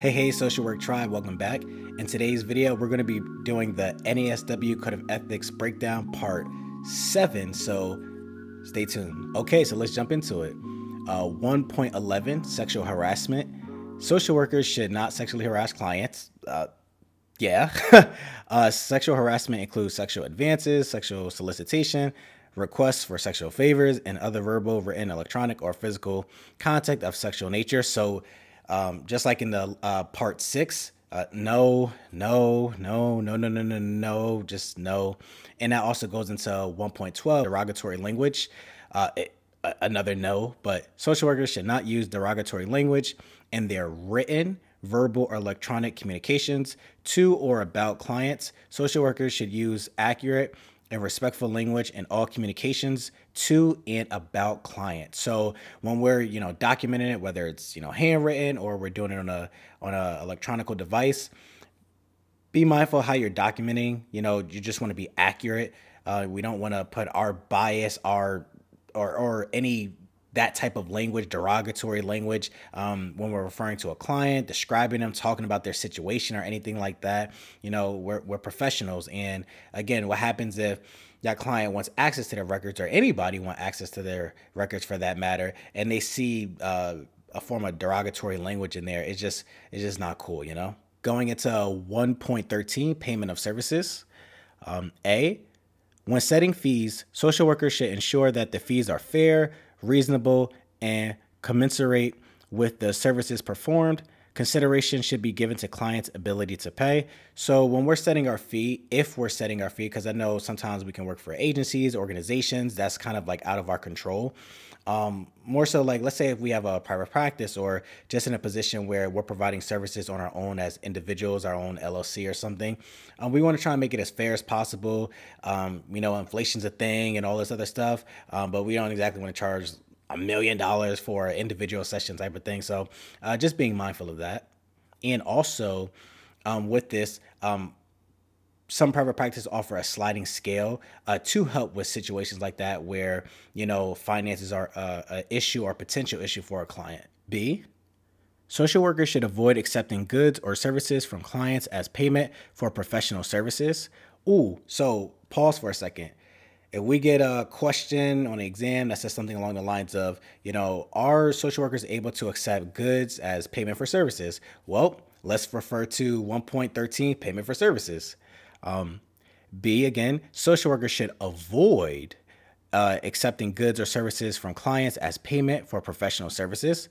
Hey, Social Work Tribe, welcome back. In today's video, we're going to be doing the NASW Code of Ethics Breakdown Part 7, so stay tuned. Okay, so let's jump into it. 1.11, Sexual Harassment. Social workers should not sexually harass clients. Sexual harassment includes sexual advances, sexual solicitation, requests for sexual favors, and other verbal, written, electronic, or physical contact of sexual nature. So just like in the part 6, no, just no. And that also goes into 1.12, derogatory language, another no. But social workers should not use derogatory language in their written, verbal, or electronic communications to or about clients. Social workers should use accurate and respectful language in all communications to and about clients. So when we're, documenting it, whether it's, handwritten or we're doing it on a electronic device, be mindful how you're documenting. You just want to be accurate. We don't want to put our bias, or any that type of language, derogatory language, when we're referring to a client, describing them, talking about their situation or anything like that. We're professionals. And again, what happens if that client wants access to their records, or anybody want access to their records for that matter, and they see a form of derogatory language in there? It's just not cool, Going into 1.13, payment of services. When setting fees, social workers should ensure that the fees are fair, reasonable, and commensurate with the services performed. Consideration should be given to clients' ability to pay. So when we're setting our fee, if we're setting our fee, because I know sometimes we can work for agencies, organizations, that's kind of like out of our control. More so like, let's say if we have a private practice, or just in a position where we're providing services on our own as individuals, our own LLC or something, we want to try and make it as fair as possible. Inflation's a thing and all this other stuff, but we don't exactly want to charge $1 million for individual session type of thing. So just being mindful of that. And also with this, some private practice offer a sliding scale to help with situations like that where, finances are an issue or potential issue for a client. B, social workers should avoid accepting goods or services from clients as payment for professional services. So pause for a second. If we get a question on an exam that says something along the lines of, are social workers able to accept goods as payment for services? Well, let's refer to 1.13, payment for services. B, again, social workers should avoid accepting goods or services from clients as payment for professional services.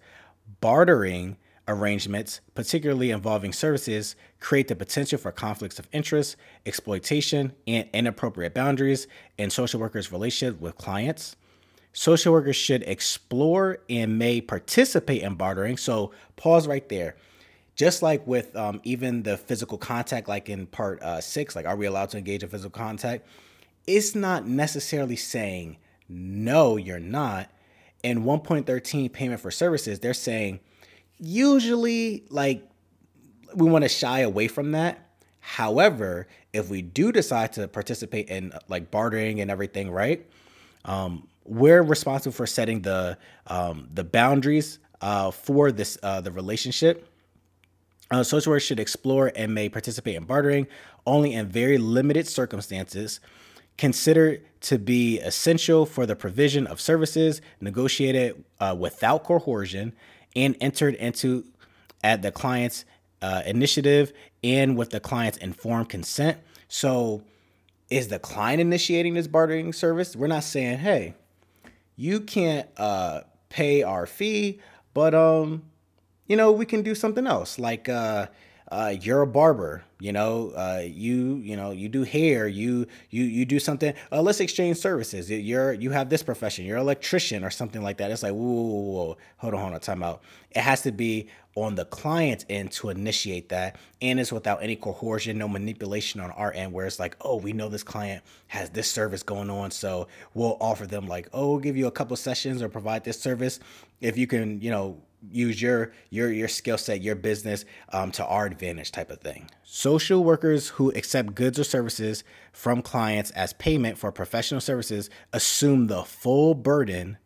Bartering arrangements, particularly involving services, create the potential for conflicts of interest, exploitation, and inappropriate boundaries in social workers' relationship with clients. Social workers should explore and may participate in bartering. So pause right there. Just like with even the physical contact, like in part 6, like, are we allowed to engage in physical contact? It's not necessarily saying, no, you're not. In 1.13, payment for services, they're saying, usually, like, we want to shy away from that. However, if we do decide to participate in like bartering and everything, right, we're responsible for setting the boundaries for this the relationship. Social workers should explore and may participate in bartering only in very limited circumstances, considered to be essential for the provision of services, negotiated without coercion, and entered into at the client's initiative and with the client's informed consent. So is the client initiating this bartering service? We're not saying, hey, you can't pay our fee, but we can do something else. Like you're a barber, you do hair, you do something. Let's exchange services. You have this profession, you're an electrician or something like that. It's like, whoa, hold on, time out. It has to be on the client's end to initiate that, and it's without any coercion, no manipulation on our end, where it's like, oh, we know this client has this service going on, so we'll offer them like, oh, we'll give you a couple sessions or provide this service if you can, use your skill set, your business to our advantage type of thing. Social workers who accept goods or services from clients as payment for professional services assume the full burden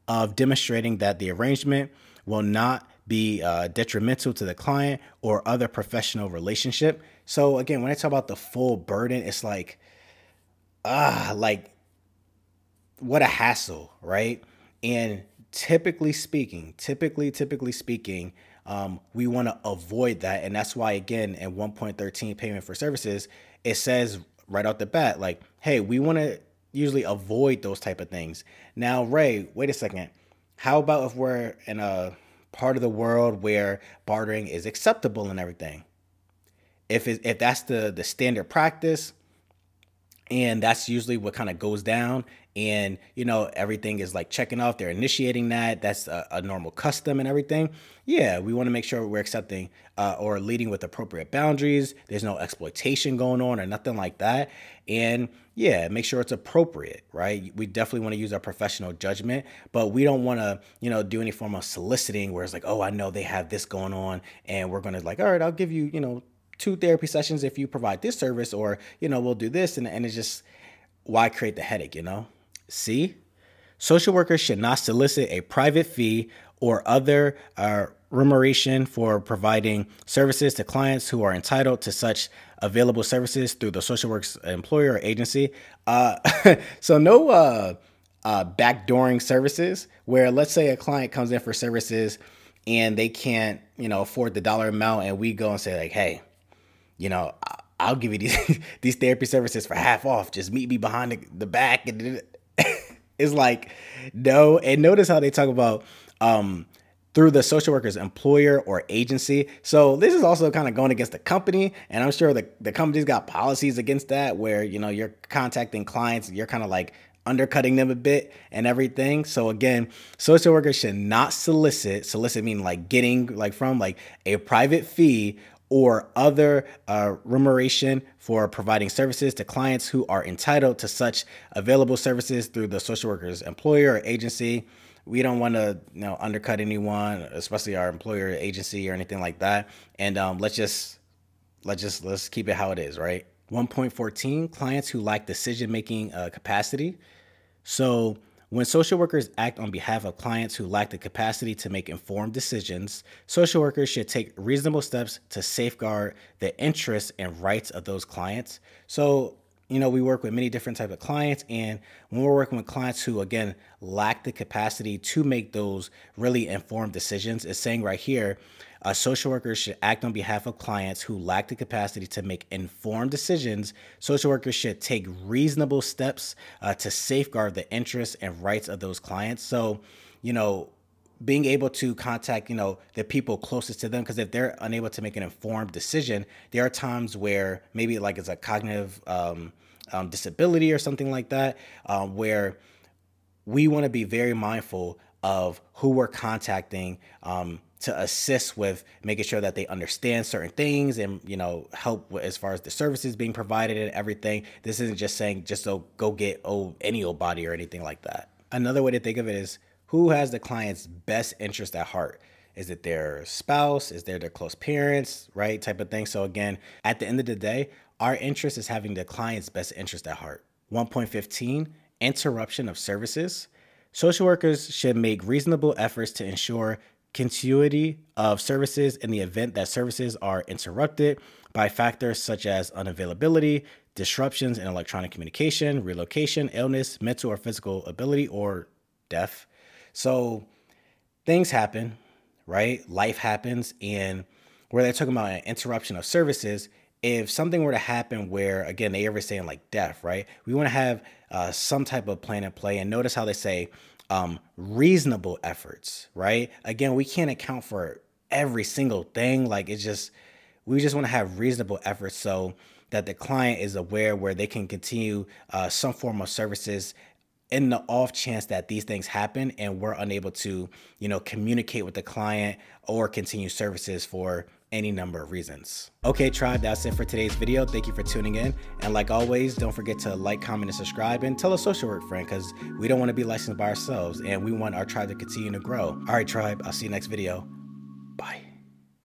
of demonstrating that the arrangement will not be detrimental to the client or other professional relationship. So again, when I talk about the full burden, it's like what a hassle, right? And typically speaking, we want to avoid that. And that's why, again, in 1.13 payment for services, it says right out the bat, like, hey, we want to usually avoid those type of things. Now, Ray, wait a second. How about if we're in a part of the world where bartering is acceptable and everything? If that's the standard practice, and that's usually what kind of goes down, and everything is like checking off, they're initiating that's a normal custom and everything. Yeah, we want to make sure we're accepting or leading with appropriate boundaries. There's no exploitation going on or nothing like that. And yeah, make sure it's appropriate, right? We definitely want to use our professional judgment, but we don't want to do any form of soliciting where it's like, oh, I know they have this going on, and we're going to like, all right, I'll give you 2 therapy sessions if you provide this service, or we'll do this, and it's just, why create the headache? See, social workers should not solicit a private fee or other remuneration for providing services to clients who are entitled to such available services through the social worker's employer or agency. So no backdooring services where, let's say, a client comes in for services and they can't afford the dollar amount, and we go and say like, hey, I'll give you these therapy services for half off. Just meet me behind the back. And it's like, no. And notice how they talk about through the social worker's employer or agency. So this is also kind of going against the company. And I'm sure the company's got policies against that, where, you're contacting clients, you're kind of like undercutting them a bit and everything. So again, social workers should not solicit meaning like getting like from like a private fee or other remuneration for providing services to clients who are entitled to such available services through the social worker's employer or agency. We don't want to undercut anyone, especially our employer or agency or anything like that. And let's keep it how it is, right? 1.14, clients who lack decision-making capacity. So when social workers act on behalf of clients who lack the capacity to make informed decisions, social workers should take reasonable steps to safeguard the interests and rights of those clients. So, we work with many different types of clients, and when we're working with clients who, again, lack the capacity to make those really informed decisions, it's saying right here, social workers should act on behalf of clients who lack the capacity to make informed decisions. Social workers should take reasonable steps to safeguard the interests and rights of those clients. So, being able to contact, the people closest to them, because if they're unable to make an informed decision, there are times where maybe like it's a cognitive disability or something like that, where we want to be very mindful of who we're contacting to assist with making sure that they understand certain things and, help as far as the services being provided and everything. This isn't just saying just go get any old body or anything like that. Another way to think of it is, who has the client's best interest at heart? Is it their spouse? Is there their close parents, right? Type of thing. So again, at the end of the day, our interest is having the client's best interest at heart. 1.15, interruption of services. Social workers should make reasonable efforts to ensure continuity of services in the event that services are interrupted by factors such as unavailability, disruptions in electronic communication, relocation, illness, mental or physical ability, or death. So things happen, right? Life happens. And where they're talking about an interruption of services, if something were to happen where, again, they ever saying like death, right? We want to have some type of plan in play. And notice how they say reasonable efforts, right? Again, we can't account for every single thing. Like we just want to have reasonable efforts so that the client is aware where they can continue some form of services in the off chance that these things happen and we're unable to, communicate with the client or continue services for any number of reasons. Okay, tribe, that's it for today's video. Thank you for tuning in. And like always, don't forget to like, comment, and subscribe, and tell a social work friend, because we don't want to be licensed by ourselves and we want our tribe to continue to grow. All right, tribe, I'll see you next video. Bye.